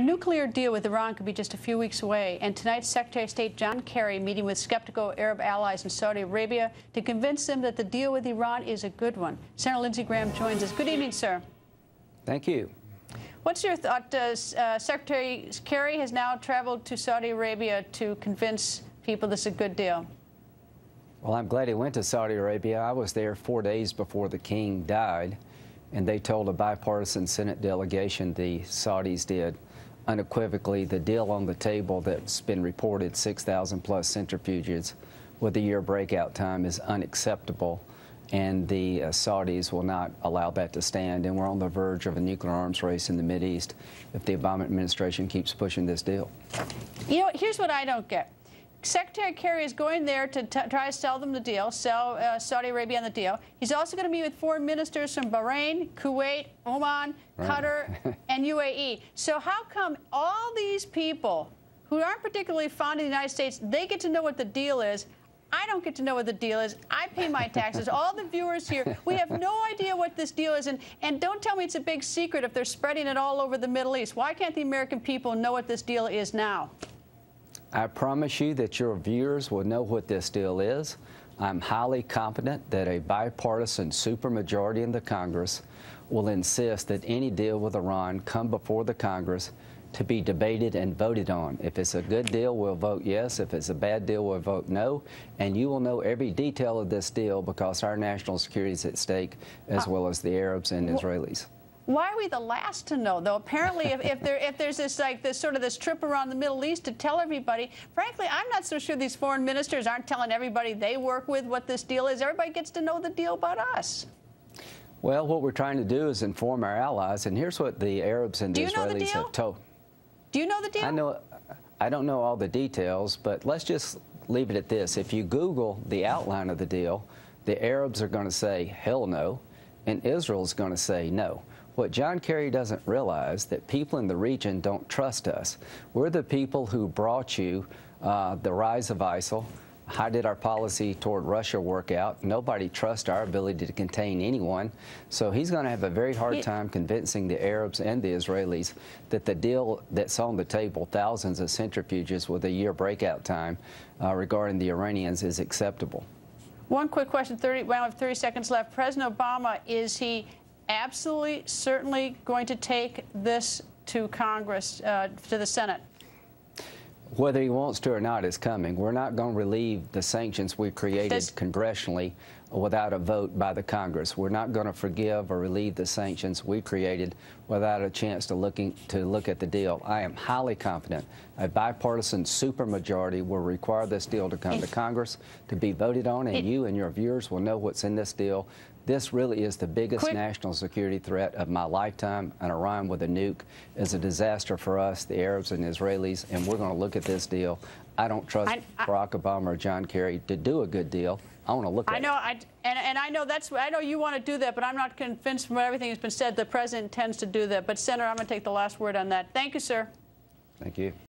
nuclear deal with Iran could be just a few weeks away, and tonight Secretary of State John Kerry meeting with skeptical Arab allies in Saudi Arabia to convince them that the deal with Iran is a good one. Senator Lindsey Graham joins us. Good evening, sir. Thank you. What's your thought? Secretary Kerry has now traveled to Saudi Arabia to convince people this is a good deal. Well, I'm glad he went to Saudi Arabia. I was there 4 days before the king died, and they told a bipartisan Senate delegation, the Saudis did, unequivocally, the deal on the table that's been reported, 6,000 plus centrifuges with a year breakout time, is unacceptable, and the Saudis will not allow that to stand. And we're on the verge of a nuclear arms race in the Mideast if the Obama administration keeps pushing this deal. You know, here's what I don't get. Secretary Kerry is going there to try to sell them the deal, sell Saudi Arabia on the deal. He's also going to meet with foreign ministers from Bahrain, Kuwait, Oman, Qatar, and UAE. So how come all these people who aren't particularly fond of the United States, they get to know what the deal is? I don't get to know what the deal is. I pay my taxes. All the viewers here, we have no idea what this deal is. And don't tell me it's a big secret if they're spreading it all over the Middle East. Why can't the American people know what this deal is now? I promise you that your viewers will know what this deal is. I'm highly confident that a bipartisan supermajority in the Congress will insist that any deal with Iran come before the Congress to be debated and voted on. If it's a good deal, we'll vote yes. If it's a bad deal, we'll vote no. And you will know every detail of this deal because our national security is at stake, as well as the Arabs and Israelis. Why are we the last to know, though? Apparently, if there's this trip around the Middle East to tell everybody, frankly, I'm not so sure these foreign ministers aren't telling everybody they work with what this deal is. Everybody gets to know the deal about us. Well, what we're trying to do is inform our allies, and here's what the Arabs and the Israelis have told. Do you know the deal? I don't know all the details, but let's just leave it at this. If you Google the outline of the deal, the Arabs are going to say hell no, and Israel's going to say no. What John Kerry doesn't realize that people in the region don't trust us. We're the people who brought you the rise of ISIL. How did our policy toward Russia work out? Nobody trusts our ability to contain anyone. So he's going to have a very hard time convincing the Arabs and the Israelis that the deal that's on the table, thousands of centrifuges with a year breakout time regarding the Iranians, is acceptable. One quick question. We have 30 seconds left. President Obama, is he absolutely, certainly going to take this to Congress, to the Senate? Whether he wants to or not is coming. We're not going to relieve the sanctions we created congressionally without a vote by the Congress. We're not going to forgive or relieve the sanctions we created without a chance to look at the deal. I am highly confident a bipartisan supermajority will require this deal to come to Congress to be voted on, and you and your viewers will know what's in this deal. This really is the biggest national security threat of my lifetime, and Iran with a nuke is a disaster for us, the Arabs and Israelis, and we're going to look at this deal. I don't trust Barack Obama or John Kerry to do a good deal. I want to look at it. I know you want to do that, but I'm not convinced from everything that's been said the president intends to do that. But, Senator, I'm going to take the last word on that. Thank you, sir. Thank you.